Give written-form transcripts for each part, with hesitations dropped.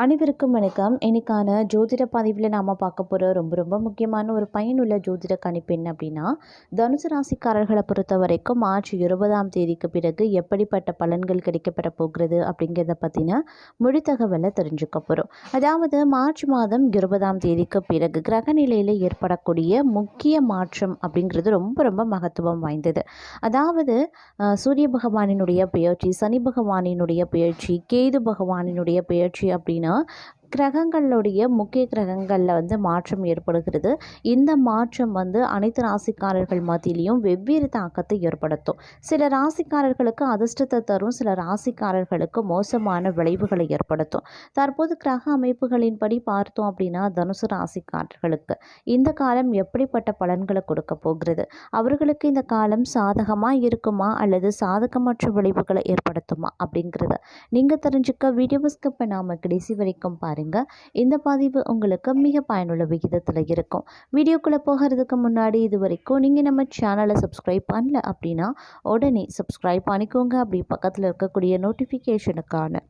அனைவருக்கும் வணக்கம். இன்னைக்கான ஜோதிட பதிவில் நாம் பார்க்க போகிற ரொம்ப முக்கியமான ஒரு பயனுள்ள ஜோதிட கணிப்பு என்ன அப்படின்னா, தனுசு ராசிக்காரர்களை பொறுத்த வரைக்கும் மார்ச் 20ஆம் தேதிக்கு பிறகு எப்படிப்பட்ட பலன்கள் கிடைக்கப்பெற போகிறது அப்படிங்கிறத பற்றின முழு தகவலை தெரிஞ்சுக்க போகிறோம். அதாவது மார்ச் மாதம் 20ஆம் தேதிக்கு பிறகு கிரக நிலையில் ஏற்படக்கூடிய முக்கிய மாற்றம் அப்படிங்கிறது ரொம்ப மகத்துவம் வாய்ந்தது. அதாவது சூரிய பகவானினுடைய பெயர்ச்சி, சனி பகவானினுடைய பெயர்ச்சி, கேது பகவானினுடைய பெயர்ச்சி அப்படின்னு கிரகங்களுடைய முக்கிய கிரகங்களில் மாற்றம் ஏற்படுகிறது. இந்த மாற்றம் அனைத்து ராசிக்காரர்கள் மத்தியிலையும் வெவ்வேறு தாக்கத்தை ஏற்படுத்தும். சில ராசிக்காரர்களுக்கு அதிர்ஷ்டத்தை தரும், சில ராசிக்காரர்களுக்கு மோசமான விளைவுகளை ஏற்படுத்தும். தற்போது கிரக அமைப்புகளின்படி பார்த்தோம் அப்படின்னா தனுசு ராசிக்காரர்களுக்கு இந்த காலம் எப்படிப்பட்ட பலன்களை கொடுக்க போகிறது, அவர்களுக்கு இந்த காலம் சாதகமாக இருக்குமா அல்லது சாதகமற்ற விளைவுகளை ஏற்படுத்துமா அப்படிங்கிறத நீங்கள் தெரிஞ்சுக்க வீடியோவை ஸ்கிப் பண்ணாமல் கடைசி வரைக்கும் பாருங்கள். இந்த பதிவு உங்களுக்கு மிக பயனுள்ள விகிதத்தில் இருக்கும். வீடியோக்குள்ளே போகிறதுக்கு முன்னாடி இது வரைக்கும் நீங்கள் நம்ம சேனலை சப்ஸ்கிரைப் பண்ணல அப்படின்னா உடனே சப்ஸ்கிரைப் பண்ணிக்கோங்க. அப்படி பக்கத்தில் இருக்கக்கூடிய நோட்டிஃபிகேஷனுக்கான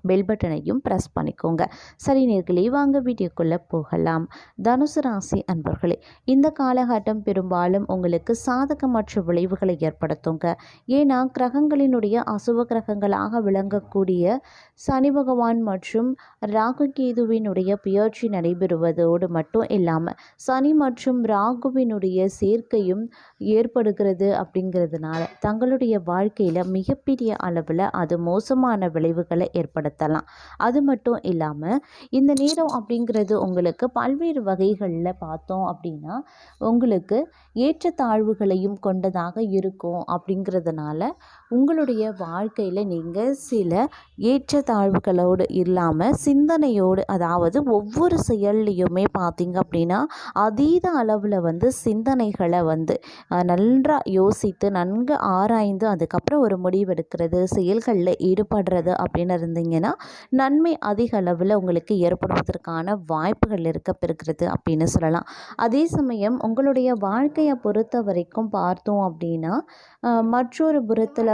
பெல் பட்டனையும் ப்ரெஸ் பண்ணிக்கோங்க. சரி நேர்களே, வாங்க வீடியோக்குள்ளே போகலாம். தனுசு ராசி அன்பர்களே, இந்த காலகட்டம் பெரும்பாலும் உங்களுக்கு சாதகமற்ற விளைவுகளை ஏற்படுத்துங்க. ஏன்னா கிரகங்களினுடைய அசுப கிரகங்களாக விளங்கக்கூடிய சனி பகவான் மற்றும் ராகு கேதுவினுடைய பெயர்ச்சி நடைபெறுவதோடு மட்டும் இல்லாமல் சனி மற்றும் ராகுவினுடைய சேர்க்கையும் ஏற்படுகிறது. அப்படிங்கிறதுனால தங்களுடைய வாழ்க்கையில் மிகப்பெரிய அளவில் அது மோசமான விளைவுகளை ஏற்படுத்தலாம். அது மட்டும் இல்லாமல் இந்த நேரம் அப்படிங்கிறது உங்களுக்கு பல்வேறு வகைகளில் பார்த்தோம் அப்படின்னா உங்களுக்கு ஏற்றத்தாழ்வுகளையும் கொண்டதாக இருக்கும். அப்படிங்கிறதுனால உங்களுடைய வாழ்க்கையில் நீங்கள் சில ஏற்றத்தாழ்வுகளோடு இல்லாமல் சிந்தனையோடு, அதாவது ஒவ்வொரு செயல்லையுமே பார்த்தீங்க அப்படின்னா அதீத அளவில் சிந்தனைகளை நன்றாக யோசித்து நன்கு ஆராய்ந்து அதுக்கப்புறம் ஒரு முடிவெடுக்கிறது, செயல்களில் ஈடுபடுறது அப்படின்னு இருந்தீங்கன்னா நன்மை அதிக அளவில் உங்களுக்கு ஏற்படுவதற்கான வாய்ப்புகள் இருக்கப்பெறுகிறது அப்படின்னு சொல்லலாம். அதே சமயம் உங்களுடைய வாழ்க்கையை பொறுத்த வரைக்கும் பார்த்தோம் அப்படின்னா மற்றொரு புறத்தில்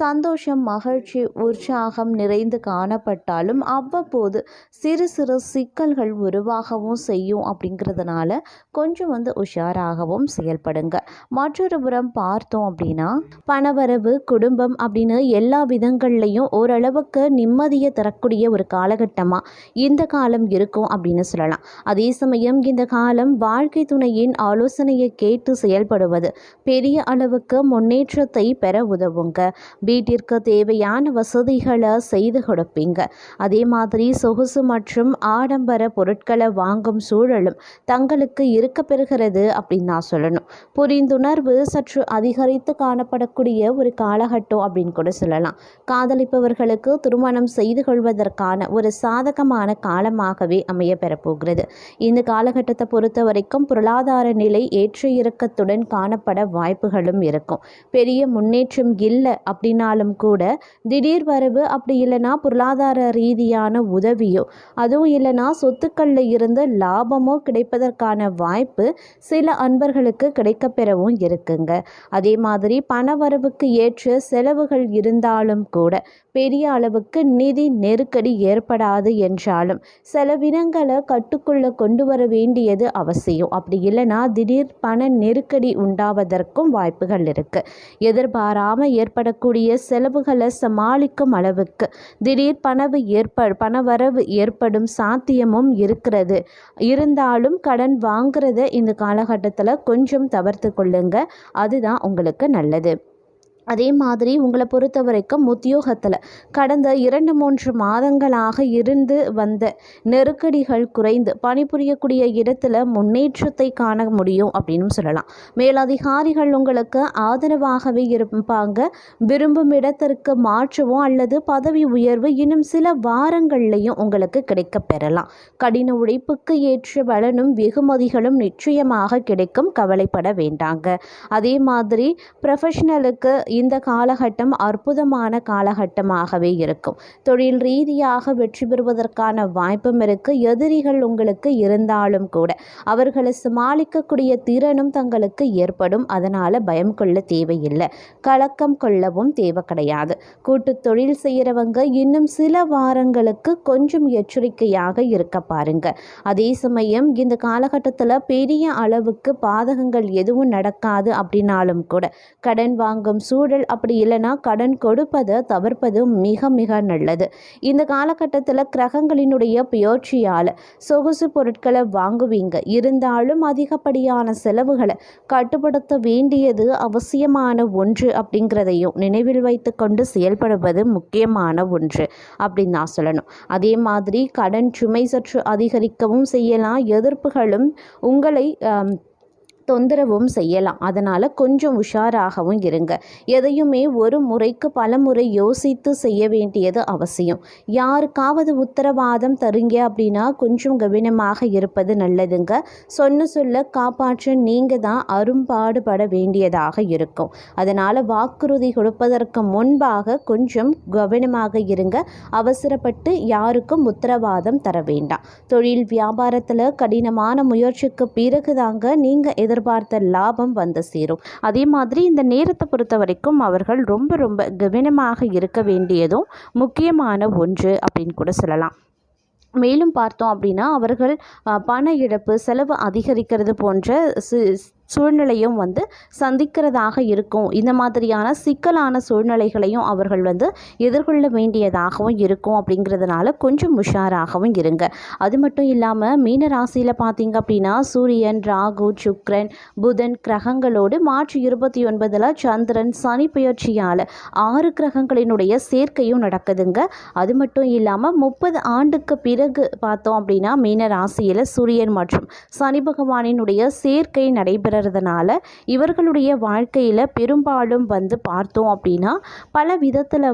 சந்தோஷம், மகிழ்ச்சி, உற்சாகம் நிறைந்து காணப்பட்டாலும் அவ்வப்போது சிறு சிக்கல்கள் உருவாகவும் செய்யும். அப்படிங்கிறதுனால கொஞ்சம் உஷாராகவும் செயல்படுங்க. மற்றொரு புறம் பார்த்தோம் அப்படின்னா பணவரவு, குடும்பம் அப்படின்னு எல்லா விதங்கள்லையும் ஓரளவுக்கு நிம்மதியை தரக்கூடிய ஒரு காலகட்டமாக இந்த காலம் இருக்கும் அப்படின்னு சொல்லலாம். அதே சமயம் இந்த காலம் வாழ்க்கை துணையின் ஆலோசனையை கேட்டு செயல்படுவது பெரிய அளவுக்கு முன்னேற்றத்தை பெற உதவுங்க. வீட்டிற்கு தேவையான வசதிகளை செய்து கொடுப்பீங்க. அதே மாதிரி சொகுசு மற்றும் ஆடம்பர பொருட்களை வாங்கும் சூழலும் தங்களுக்கு இருக்க பெறுகிறது அப்படின்னு நான் சொல்லணும். புரிந்துணர்வு சற்று அதிகரித்து காணப்படக்கூடிய ஒரு காலகட்டம் அப்படின்னு கூட சொல்லலாம். காதலிப்பவர்களுக்கு திருமணம் செய்து கொள்வதற்கான ஒரு சாதகமான காலமாகவே அமைய பெறப்போகிறது. இந்த காலகட்டத்தை பொறுத்த வரைக்கும் பொருளாதார நிலை ஏற்ற இறக்கத்துடன் காணப்பட வாய்ப்புகளும் இருக்கும். பெரிய முன்னேற்றம் இல்லை அப்படின்னாலும் கூட திடீர் வரவு, அப்படி இல்லைனா பொருளாதார ரீதியான உதவியோ, அதுவும் இல்லைனா சொத்துக்களில் இருந்து லாபமோ கிடைப்பதற்கான வாய்ப்பு சில அன்பர்களுக்கு கிடைக்கப்பெறவும் இருக்குங்க. அதே மாதிரி பண வரவுக்கு ஏற்ற செலவுகள் இருந்தாலும் கூட பெரிய அளவுக்கு நிதி நெருக்கடி ஏற்படாது என்றாலும் செலவினங்களை கட்டுக்குள்ள கொண்டு வர வேண்டியது அவசியம். அப்படி இல்லைனா திடீர் பண நெருக்கடி உண்டாவதற்கும் வாய்ப்புகள் இருக்கு. எதிர்பாராமல் ஏற்படக்கூடிய செலவுகளை சமாளிக்கும் அளவுக்கு திடீர் பணவரவு ஏற்படும் சாத்தியமும் இருக்கிறது. இருந்தாலும் கடன் வாங்குறத இந்த காலகட்டத்தில் கொஞ்சம் தவிர்த்து கொள்ளுங்க. அதுதான் உங்களுக்கு நல்லது. அதே மாதிரி உங்களை பொறுத்த வரைக்கும் உத்தியோகத்தில் கடந்த 2-3 மாதங்களாக இருந்து வந்த நெருக்கடிகள் குறைந்து பணிபுரியக்கூடிய இடத்துல முன்னேற்றத்தை காண முடியும் அப்படின்னு சொல்லலாம். மேலதிகாரிகள் உங்களுக்கு ஆதரவாகவே இருப்பாங்க. விரும்பும் இடத்திற்கு மாற்றவோ அல்லது பதவி உயர்வு இன்னும் சில வாரங்கள்லையும் உங்களுக்கு கிடைக்க பெறலாம். கடின உழைப்புக்கு ஏற்ற பலனும் வெகுமதிகளும் நிச்சயமாக கிடைக்கும், கவலைப்பட வேண்டாங்க. அதே மாதிரி ப்ரொஃபஷனலுக்கு இந்த காலகட்டம் அற்புதமான காலகட்டமாகவே இருக்கும். தொழில் ரீதியாக வெற்றி பெறுவதற்கான வாய்ப்பும் இருக்குது. எதிரிகள் உங்களுக்கு இருந்தாலும் கூட அவர்களை சமாளிக்கக்கூடிய திறனும் தங்களுக்கு ஏற்படும். அதனால் பயம் கொள்ள தேவையில்லை, கலக்கம் கொள்ளவும் தேவை கிடையாது. கூட்டு தொழில் செய்கிறவங்க இன்னும் சில வாரங்களுக்கு கொஞ்சம் எச்சரிக்கையாக இருக்க பாருங்க. அதே சமயம் இந்த காலகட்டத்தில் பெரிய அளவுக்கு பாதகங்கள் எதுவும் நடக்காது அப்படின்னாலும் கூட கடன் வாங்கும் சூழல், அப்படி இல்லைன்னா கடன் கொடுப்பதை தவிர்ப்பது மிக மிக நல்லது. இந்த காலகட்டத்தில் கிரகங்களினுடைய பெயர்ச்சியால் சொகுசு பொருட்களை வாங்குவீங்க. இருந்தாலும் அதிகப்படியான செலவுகளை கட்டுப்படுத்த வேண்டியது அவசியமான ஒன்று அப்படிங்கிறதையும் நினைவில் வைத்து கொண்டு செயல்படுவது முக்கியமான ஒன்று அப்படின்னு நான் சொல்லணும். அதே மாதிரி கடன் சுமை சற்று அதிகரிக்கவும் செய்யலாம். எதிர்ப்புகளும் உங்களை தொந்தரவும் செய்யலாம். அதனால் கொஞ்சம் உஷாராகவும் இருங்க. எதையுமே ஒரு முறைக்கு பல முறை யோசித்து செய்ய வேண்டியது அவசியம். யாருக்காவது உத்தரவாதம் தருங்க அப்படின்னா கொஞ்சம் கவனமாக இருப்பது நல்லதுங்க. சொல்ல காப்பாற்ற நீங்கள் தான் அரும்பாடுபட வேண்டியதாக இருக்கும். அதனால் வாக்குறுதி கொடுப்பதற்கு முன்பாக கொஞ்சம் கவனமாக இருங்க. அவசரப்பட்டு யாருக்கும் உத்தரவாதம் தர வேண்டாம். தொழில் வியாபாரத்தில் கடினமான முயற்சிக்கு பிறகு தாங்க நீங்கள் எதிர்பார்த்த லாபம் வந்து சேரும். அதே மாதிரி இந்த நேரத்தை பொறுத்த வரைக்கும் அவர்கள் ரொம்ப கவனமாக இருக்க வேண்டியதும் முக்கியமான ஒன்று அப்படின்னு கூட சொல்லலாம். மேலும் பார்த்தோம் அப்படின்னா அவர்கள் பண இழப்பு, செலவு அதிகரிக்கிறது போன்ற சூழ்நிலையும் சந்திக்கிறதாக இருக்கும். இந்த மாதிரியான சிக்கலான சூழ்நிலைகளையும் அவர்கள் எதிர்கொள்ள வேண்டியதாகவும் இருக்கும். அப்படிங்கிறதுனால கொஞ்சம் உஷாராகவும் இருங்க. அது மட்டும் இல்லாமல் மீன ராசியில் பார்த்தீங்க அப்படின்னா சூரியன், ராகு, சுக்கிரன், புதன் கிரகங்களோடு மார்ச் 29 சந்திரன் சனி பெயர்ச்சியால் 6 கிரகங்களினுடைய சேர்க்கையும் நடக்குதுங்க. அது மட்டும் இல்லாமல் 30 ஆண்டுக்கு பிறகு பார்த்தோம் அப்படின்னா மீன ராசியில் சூரியன் மற்றும் சனி பகவானினுடைய சேர்க்கை நடைபெறதுனால இவர்களுடைய வாழ்க்கையில் பெரும்பாலும் பார்த்தோம் அப்படின்னா பல விதத்தில்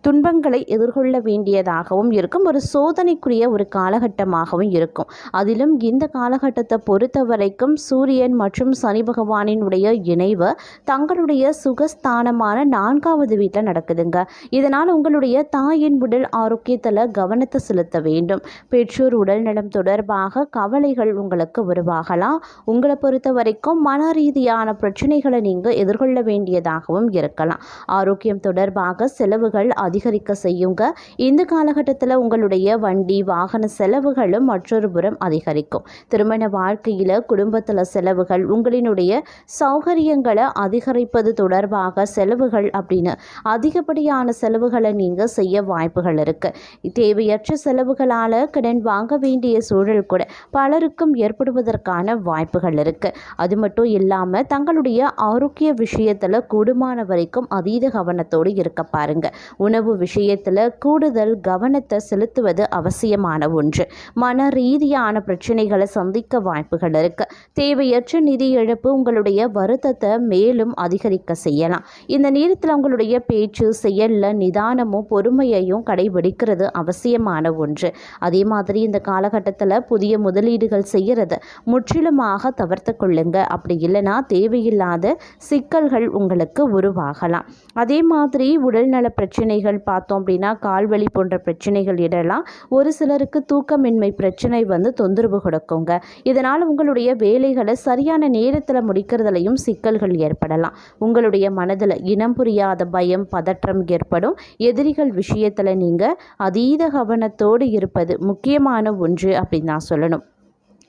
துன்பங்களை எதிர்கொள்ள வேண்டியதாகவும் இருக்கும். ஒரு சோதனைக்குரிய ஒரு காலகட்டமாகவும் இருக்கும். அதிலும் இந்த காலகட்டத்தை பொறுத்த வரைக்கும் சூரியன் மற்றும் சனி பகவானினுடைய இணைவு தங்களுடைய சுகஸ்தானமான 4வது வீட்டில் நடக்குதுங்க. இதனால் உங்களுடைய தாயின் உடல் ஆரோக்கியத்தில் கவனத்தை செலுத்த வேண்டும். பெற்றோர் உடல் நலம் தொடர்பாக கவலைகள் உங்களுக்கு உருவாகலாம். உங்களை பொறுத்த வரைக்கும் மன ரீதியான பிரச்சனைகளை நீங்கள் எதிர்கொள்ள வேண்டியதாகவும் இருக்கலாம். ஆரோக்கியம் தொடர்பாக செலவுகள் அதிகரிக்க செய்யுங்க. இந்த காலகட்டத்தில் உங்களுடைய வண்டி வாகன செலவுகளும் மற்றொரு புறம் அதிகரிக்கும். திருமண வாழ்க்கையில் குடும்பத்தில் செலவுகள், உங்களினுடைய சௌகரியங்களை அதிகரிப்பது தொடர்பாக செலவுகள் அப்படின்னு அதிகப்படியான செலவுகளை நீங்கள் செய்ய வாய்ப்புகள் இருக்கு. தேவையற்ற செலவுகளால் கடன் வாங்க வேண்டிய சூழல் கூட பலருக்கும் ஏற்படுவதற்கான வாய்ப்புகள் இருக்கு. அது மட்டும் இல்லாமல் தங்களுடைய ஆரோக்கிய விஷயத்தில் கூடுமான வரைக்கும் அதீத கவனத்தோடு இருக்க பாருங்க. உணவு விஷயத்தில் கூடுதல் கவனத்தை செலுத்துவது அவசியமான ஒன்று. மன ரீதியான பிரச்சனைகளை சந்திக்க வாய்ப்புகள் இருக்கு. தேவையற்ற நிதி இழப்பு உங்களுடைய வருத்தத்தை மேலும் அதிகரிக்க செய்யலாம். இந்த நேரத்தில் உங்களுடைய பேச்சு செயலில் நிதானமும் பொறுமையையும் கடைபிடிக்கிறது அவசியமான ஒன்று. அதே மாதிரி இந்த காலகட்டத்தில் புதிய முதலீடுகள் செய்கிறது முற்றிலுமாக தவிர்த்து கொள்ளுங்க. அப்படி இல்லைன்னா தேவையில்லாத சிக்கல்கள் உங்களுக்கு உருவாகலாம். அதே மாதிரி உடல்நல பிரச்சனைகள் பார்த்தோம் அப்படின்னா கால்வலி போன்ற பிரச்சனைகள் இடலாம். ஒரு சிலருக்கு தூக்கமின்மை பிரச்சனை தொந்தரவு கொடுக்குங்க. இதனால் உங்களுடைய வேலைகளை சரியான நேரத்தில் முடிக்கிறதுலையும் சிக்கல்கள் ஏற்படலாம். உங்களுடைய மனதில் இனம் புரியாத பயம், பதற்றம் ஏற்படும். எதிரிகள் விஷயத்தில் நீங்கள் அதீத கவனத்தோடு இருப்பது முக்கியமான ஒன்று அப்படின்னு நான் சொல்லணும்.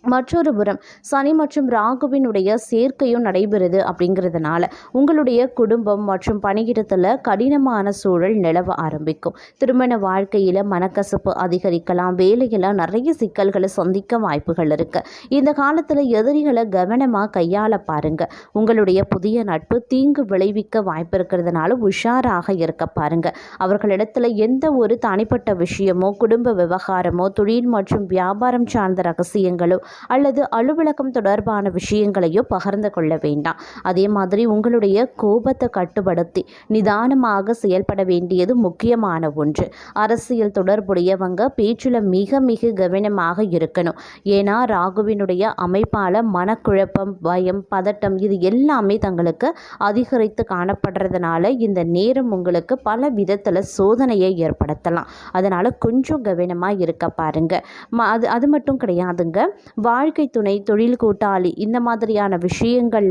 மற்றொரு புறம் சனி மற்றும் ராகுவினுடைய சேர்க்கையும் நடைபெறுது. அப்படிங்கிறதுனால உங்களுடைய குடும்பம் மற்றும் பணியிடத்தில் கடினமான சூழல் நிலவ ஆரம்பிக்கும். திருமண வாழ்க்கையில் மனக்கசப்பு அதிகரிக்கலாம். வேலையில் நிறைய சிக்கல்களை சந்திக்க வாய்ப்புகள் இருக்கு. இந்த காலத்தில் எதிரிகளை கவனமாக கையாள பாருங்க. உங்களுடைய புதிய நட்பு தீங்கு விளைவிக்க வாய்ப்பு இருக்கிறதுனால உஷாராக இருக்க பாருங்க. அவர்களிடத்தில் எந்த ஒரு தனிப்பட்ட விஷயமோ, குடும்ப விவகாரமோ, தொழில் மற்றும் வியாபாரம் சார்ந்த ரகசியங்களோ அல்லது அலுவலகம் தொடர்பான விஷயங்களையோ பகிர்ந்து கொள்ள வேண்டாம். அதே மாதிரி உங்களுடைய கோபத்தை கட்டுப்படுத்தி நிதானமாக செயல்பட வேண்டியது முக்கியமான ஒன்று. அரசியல் தொடர்புடையவங்க பேச்சில் மிக மிக கவனமாக இருக்கணும். ஏன்னா ராகுவினுடைய அமைப்பால் மனக்குழப்பம், பயம், பதட்டம் இது எல்லாமே தங்களுக்கு அதிகரித்து காணப்படுறதுனால இந்த நேரம் உங்களுக்கு பல விதத்தில் சோதனையை ஏற்படுத்தலாம். அதனால் கொஞ்சம் கவனமாக இருக்க பாருங்க. அது மட்டும் கிடையாதுங்க. வாழ்க்கை துணை, தொழில் கூட்டாளி இந்த மாதிரியான விஷயங்களில்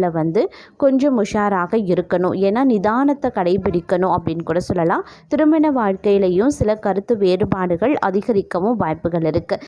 கொஞ்சம் உஷாராக இருக்கணும். ஏன்னா நிதானத்தை கடைபிடிக்கணும் அப்படின்னு கூட சொல்லலாம். திருமண வாழ்க்கையிலையும் சில கருத்து வேறுபாடுகள் அதிகரிக்கவும் வாய்ப்புகள் இருக்குது.